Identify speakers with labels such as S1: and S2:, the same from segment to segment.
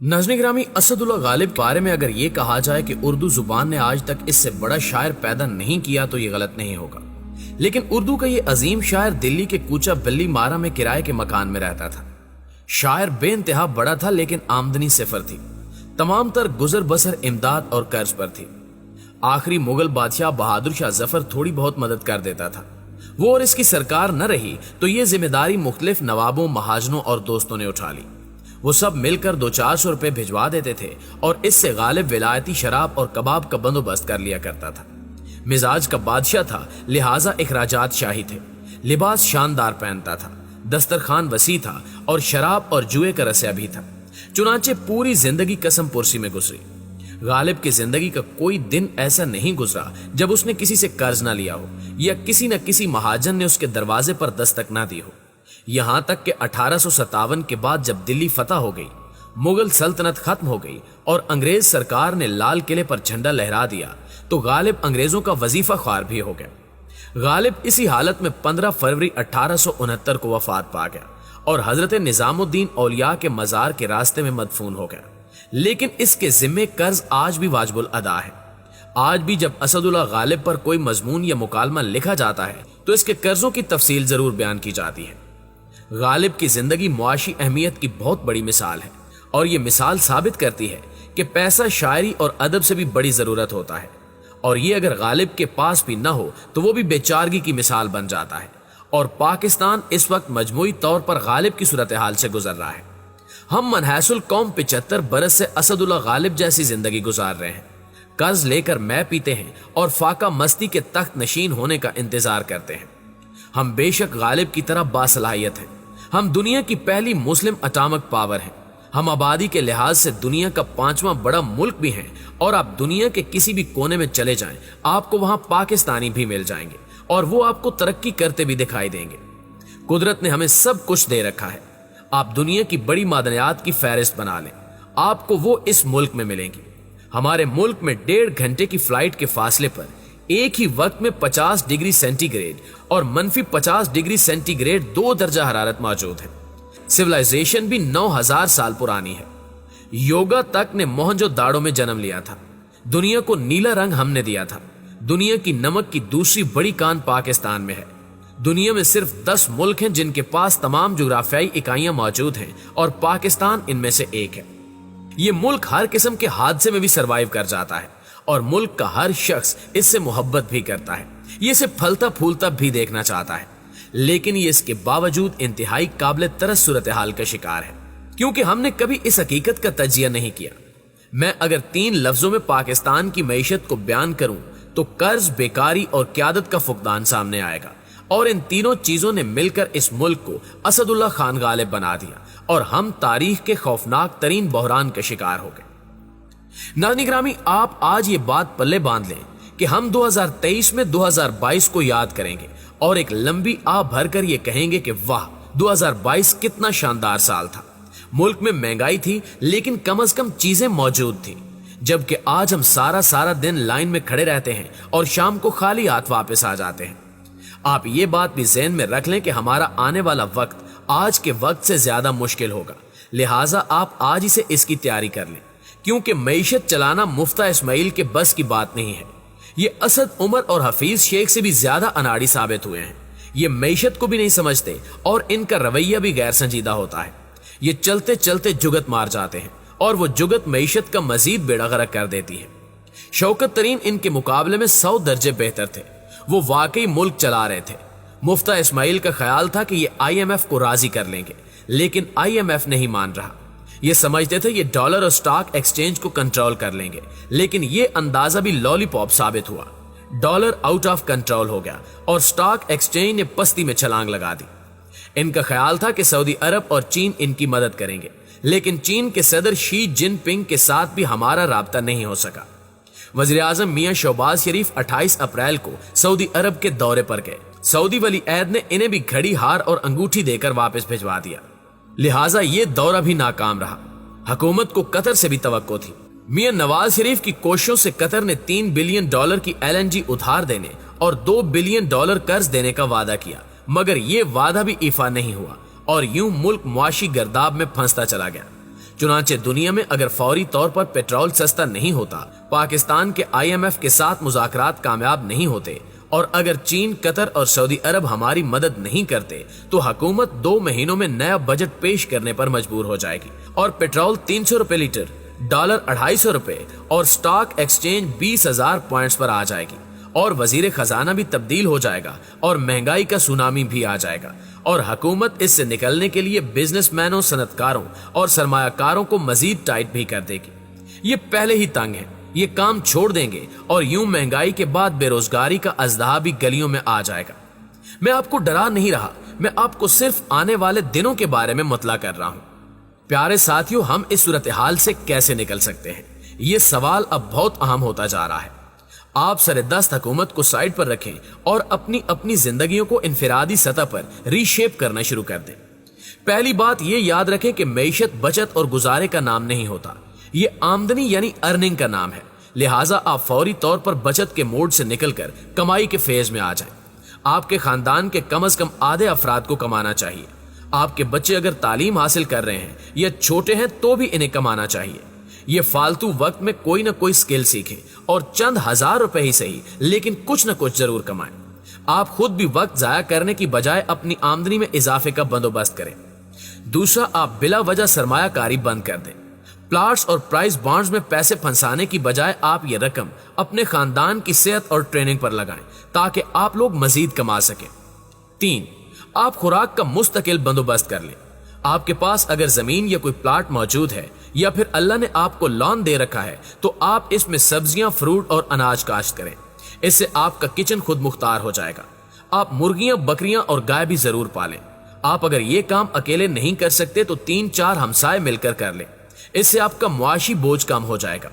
S1: नज़्म ग्रामी असदुल्ला गालिब के बारे में अगर ये कहा जाए कि उर्दू जुबान ने आज तक इससे बड़ा शायर पैदा नहीं किया तो ये गलत नहीं होगा। लेकिन उर्दू का ये अजीम शायर दिल्ली के कूचा बिल्ली मारा में किराए के मकान में रहता था। शायर बेइंतहा बड़ा था लेकिन आमदनी सिफर थी। तमाम तर गुजर बसर इमदाद और कर्ज पर थी। आखिरी मुगल बादशाह बहादुर शाह जफर थोड़ी बहुत मदद कर देता था। वो और इसकी सरकार न रही तो ये जिम्मेदारी मुख्तलिफ नवाबों, महाजनों और दोस्तों ने उठा ली। वो सब मिलकर 200-400 रुपए भिजवा देते थे और इससे गालिब विलायती शराब और कबाब का बंदोबस्त कर लिया करता था। मिजाज का बादशाह था, लिहाजा इखराजात शाही थे। लिबास शानदार पहनता था, दस्तरखान वसी था और शराब और जुए का रसिया भी था। चुनाचे पूरी जिंदगी कसम पुरसी में गुजरी। गालिब की जिंदगी का कोई दिन ऐसा नहीं गुजरा जब उसने किसी से कर्ज ना लिया हो या किसी न किसी महाजन ने उसके दरवाजे पर दस्तक ना दी हो। यहां तक कि 1857 के बाद जब दिल्ली फतह हो गई, मुगल सल्तनत खत्म हो गई और अंग्रेज सरकार ने लाल किले पर झंडा लहरा दिया तो गालिब अंग्रेजों का वजीफा ख्वार भी हो गया। गालिब इसी हालत में 15 फरवरी 1869 को वफात पा गया और हजरत निजामुद्दीन औलिया के मजार के रास्ते में मदफून हो गया। लेकिन इसके जिम्मे कर्ज आज भी वाजिबुल अदा है। आज भी जब असदुल्ला गालिब पर कोई मजमून या मुकालमा लिखा जाता है तो इसके कर्जों की तफसील जरूर बयान की जाती है। गालिब की जिंदगी मुआशी अहमियत की बहुत बड़ी मिसाल है और ये मिसाल साबित करती है कि पैसा शायरी और अदब से भी बड़ी जरूरत होता है और ये अगर गालिब के पास भी ना हो तो वो भी बेचारगी की मिसाल बन जाता है। और पाकिस्तान इस वक्त मजमूई तौर पर गालिब की सूरत हाल से गुजर रहा है। हम मनहसुल कौम 75 बरस से असदुल्ला गालिब जैसी जिंदगी गुजार रहे हैं। कर्ज लेकर मै पीते हैं और फाका मस्ती के तख्त नशीन होने का इंतजार करते हैं। हम बेशक गालिब की तरह बासलाहियत हैं। हम दुनिया की पहली मुस्लिम अटामिक पावर हैं। हम आबादी के लिहाज से दुनिया का 5वां बड़ा मुल्क भी हैं और आप दुनिया के किसी भी कोने में चले जाएं, आपको वहां पाकिस्तानी भी मिल जाएंगे और वो आपको तरक्की करते भी दिखाई देंगे। कुदरत ने हमें सब कुछ दे रखा है। आप दुनिया की बड़ी मादनियात की फहरिस्त बना लें, आपको वो इस मुल्क में मिलेंगी। हमारे मुल्क में 1.5 घंटे की फ्लाइट के फासले पर एक ही वक्त में 50 डिग्री सेंटीग्रेड और -50 डिग्री सेंटीग्रेड 2 दर्जा हरारत मौजूद है। सिविलाइजेशन भी 9000 साल पुरानी है। योगा तक ने मोहनजोदाड़ो में जन्म लिया था। दुनिया को नीला रंग हमने दिया था। दुनिया की नमक की दूसरी बड़ी कान पाकिस्तान में है। दुनिया में सिर्फ 10 मुल्क हैं जिनके पास तमाम जुग्राफियाई इकाइयां मौजूद हैं और पाकिस्तान इनमें से एक है। ये मुल्क हर किस्म के हादसे में भी सरवाइव कर जाता है और मुल्क का हर शख्स इससे मोहब्बत भी करता है। ये इसे फलता फूलता भी देखना चाहता है, लेकिन ये इसके बावजूद इंतहाई काबिल तरस सूरत हाल का शिकार है क्योंकि हमने कभी इस हकीकत का तजिया नहीं किया। मैं अगर 3 लफ्जों में पाकिस्तान की मईशत को बयान करूं तो कर्ज, बेकारी और क्यादत का फुकदान सामने आएगा और इन तीनों चीजों ने मिलकर इस मुल्क को असदुल्ला खान गालिब बना दिया और हम तारीख के खौफनाक तरीन बहरान का शिकार हो गए। नाज़रीन ग्रामी, आप आज ये बात पल्ले बांध लें कि हम 2023 में 2022 को याद करेंगे और एक लंबी आ भरकर ये कहेंगे कि वाह, 2022 कितना शानदार साल था। मुल्क में महंगाई थी लेकिन कम से कम चीजें मौजूद थी, जबकि आज हम सारा दिन लाइन में खड़े रहते हैं और शाम को खाली हाथ वापस आ जाते हैं। आप ये बात भी ज़हन में रख लें कि हमारा आने वाला वक्त आज के वक्त से ज्यादा मुश्किल होगा, लिहाजा आप आज ही से इसकी तैयारी कर लें क्योंकि मईशत चलाना मुफ्ता इस्माइल के बस की बात नहीं है। ये असद उमर और हफीज शेख से भी ज्यादा अनाड़ी साबित हुए हैं। ये मईशत को भी नहीं समझते और इनका रवैया भी गैर संजीदा होता है। ये चलते चलते जुगत मार जाते हैं और वो जुगत मईशत का मजीद बेड़ा गर्क कर देती है। शौकत तरीन इनके मुकाबले में 100 दर्जे बेहतर थे। वो वाकई मुल्क चला रहे थे। मुफ्ता इस्माइल का ख्याल था कि ये IMF को राजी कर लेंगे, लेकिन IMF नहीं मान रहा। ये समझते थे ये डॉलर और स्टॉक एक्सचेंज को कंट्रोल कर लेंगे, लेकिन ये अंदाजा भी लॉलीपॉप साबित हुआ। डॉलर आउट ऑफ कंट्रोल हो गया और स्टॉक एक्सचेंज ने पस्ती में छलांग लगा दी। इनका ख्याल था कि सऊदी अरब और चीन इनकी मदद करेंगे, लेकिन चीन के सदर शी जिनपिंग के साथ भी हमारा राब्ता नहीं हो सका। वज़ीर आज़म मियां शहबाज शरीफ 28 अप्रैल को सऊदी अरब के दौरे पर गए। सऊदी वली अहद ने इन्हें भी घड़ी, हार और अंगूठी देकर वापस भिजवा दिया, लिहाजा ये दौरा भी नाकाम रहा। हुकूमत को कतर से भी तवक्को थी। मियां नवाज शरीफ की कोशिशों से कतर ने $3 बिलियन की LNG उधार देने और $2 बिलियन कर्ज देने का वादा किया, मगर ये वादा भी इफा नहीं हुआ और यूं मुल्क मुआशी गर्दाब में फंसता चला गया। चुनाचे दुनिया में अगर फौरी तौर पर पेट्रोल सस्ता नहीं होता, पाकिस्तान के IMF के साथ मुज़ाकरात कामयाब नहीं होते और अगर चीन, कतर और सऊदी अरब हमारी मदद नहीं करते तो हुकूमत 2 महीनों में नया बजट पेश करने पर मजबूर हो जाएगी और पेट्रोल 300 रुपए लीटर, डॉलर 250 रुपए और स्टॉक एक्सचेंज 20,000 पॉइंट्स पर आ जाएगी और वजीर खजाना भी तब्दील हो जाएगा और महंगाई का सुनामी भी आ जाएगा और हुकूमत इससे निकलने के लिए बिजनेसमैनों, सनतकारों और सरमायाकारों को मजीद टाइट भी कर देगी। ये पहले ही तंग है, ये काम छोड़ देंगे और यूं महंगाई के बाद बेरोजगारी का अजदहा भी गलियों में आ जाएगा। मैं आपको डरा नहीं रहा, मैं आपको सिर्फ आने वाले दिनों के बारे में मुतला कर रहा हूं। प्यारे साथियों, हम इस सूरत हाल से कैसे निकल सकते हैं, ये सवाल अब बहुत अहम होता जा रहा है। आप सरदस्त हुकूमत को साइड पर रखें और अपनी अपनी जिंदगियों को इनफरादी सतह पर रीशेप करना शुरू कर दें। पहली बात ये याद रखें कि मईशत बचत और गुजारे का नाम नहीं होता, ये आमदनी यानी अर्निंग का नाम है। लिहाजा आप फौरी तौर पर बचत के मोड से निकलकर कमाई के फेज में आ जाएं। आपके खानदान के कम से कम आधे अफराद को कमाना चाहिए। आपके बच्चे अगर तालीम हासिल कर रहे हैं या छोटे हैं तो भी इन्हें कमाना चाहिए। ये फालतू वक्त में कोई ना कोई स्किल सीखें और चंद हजार रुपए ही सही लेकिन कुछ न कुछ जरूर कमाएं। आप खुद भी वक्त जाया करने की बजाय अपनी आमदनी में इजाफे का बंदोबस्त करें। दूसरा, आप बिला वजह सरमायाकारी बंद कर दें। प्लॉट्स और प्राइस बॉन्ड्स में पैसे फंसाने की बजाय आप ये रकम अपने खानदान की सेहत और ट्रेनिंग पर लगाएं ताकि आप लोग मजीद कमा सकें। 3, आप खुराक का मुस्तकिल बंदोबस्त कर लें। आपके पास अगर जमीन या कोई प्लाट मौजूद है या फिर अल्लाह ने आपको लोन दे रखा है तो आप इसमें सब्जियां, फ्रूट और अनाज काश्त करें। इससे आपका किचन खुद मुख्तार हो जाएगा। आप मुर्गियां, बकरियां और गाय भी जरूर पालें। आप अगर ये काम अकेले नहीं कर सकते तो 3-4 हमसाए मिलकर कर लें। इससे आपका मुआशी बोझ कम हो जाएगा।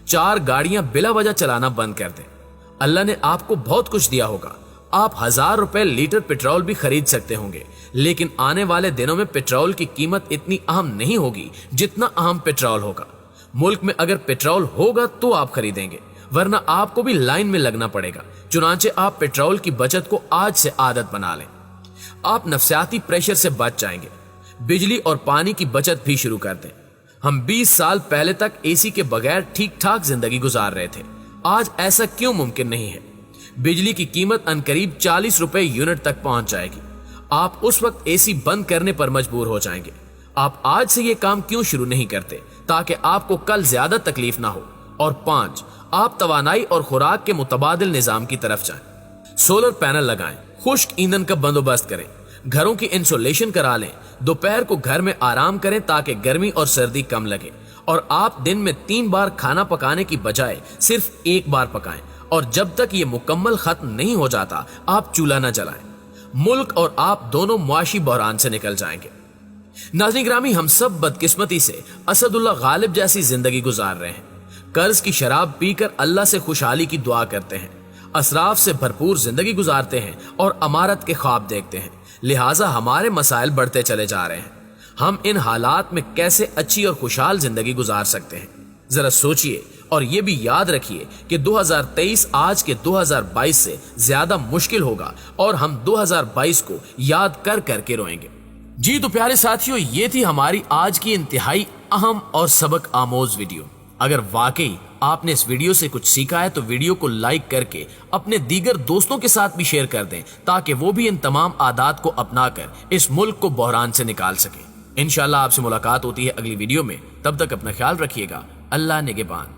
S1: 4 गाड़ियां बिला वजह चलाना बंद कर दें। अल्लाह ने आपको बहुत कुछ दिया होगा। आप 1000 रुपए लीटर पेट्रोल भी खरीद सकते होंगे, लेकिन आने वाले दिनों में पेट्रोल की कीमत इतनी अहम नहीं होगी जितना अहम पेट्रोल होगा। मुल्क में अगर पेट्रोल होगा तो आप खरीदेंगे, वरना आपको भी लाइन में लगना पड़ेगा। चुनांचे आप पेट्रोल की बचत को आज से आदत बना लें। आप नफसियाती प्रेशर से बच जाएंगे। बिजली और पानी की बचत भी शुरू कर दें। हम 20 साल पहले तक एसी के बगैर ठीक ठाक जिंदगी गुजार रहे थे, आज ऐसा क्यों मुमकिन नहीं है? बिजली की कीमत अनकरीब 40 रुपए यूनिट तक पहुंच जाएगी। आप उस वक्त एसी बंद करने पर मजबूर हो जाएंगे। आप आज से ये काम क्यों शुरू नहीं करते ताकि आपको कल ज्यादा तकलीफ ना हो? और 5, आप तवानाई और खुराक के मुतबादिल निजाम की तरफ जाएं। सोलर पैनल लगाएं, खुश्क ईंधन का बंदोबस्त करें, घरों की इंसुलेशन करा लें, दोपहर को घर में आराम करें ताकि गर्मी और सर्दी कम लगे, और आप दिन में 3 बार खाना पकाने की बजाय सिर्फ 1 बार पकाएं, और जब तक ये मुकम्मल खत्म नहीं हो जाता आप चूल्हा न जलाएं। मुल्क और आप दोनों मुआशी बहरान से निकल जाएंगे। नाज़रीन गिरामी, हम सब बदकिस्मती से असदुल्लाह गालिब जैसी जिंदगी गुजार रहे हैं। कर्ज की शराब पीकर अल्लाह से खुशहाली की दुआ करते हैं, असराफ से भरपूर जिंदगी गुजारते हैं और अमारत के ख्वाब देखते हैं। लिहाजा हमारे मसाइल बढ़ते चले जा रहे हैं। हम इन हालात में कैसे अच्छी और खुशहाल जिंदगी गुजार सकते हैं? जरा सोचिए और ये भी याद रखिए कि 2023 आज के 2022 से ज्यादा मुश्किल होगा और हम 2022 को याद कर करके रोएंगे। जी तो प्यारे साथियों, ये थी हमारी आज की इंतहाई अहम और सबक आमोज वीडियो। अगर वाकई आपने इस वीडियो से कुछ सीखा है तो वीडियो को लाइक करके अपने दीगर दोस्तों के साथ भी शेयर कर दें ताकि वो भी इन तमाम आदात को अपनाकर इस मुल्क को बहरान से निकाल सके। इंशाल्लाह आपसे मुलाकात होती है अगली वीडियो में। तब तक अपना ख्याल रखिएगा। अल्लाह निगहबान।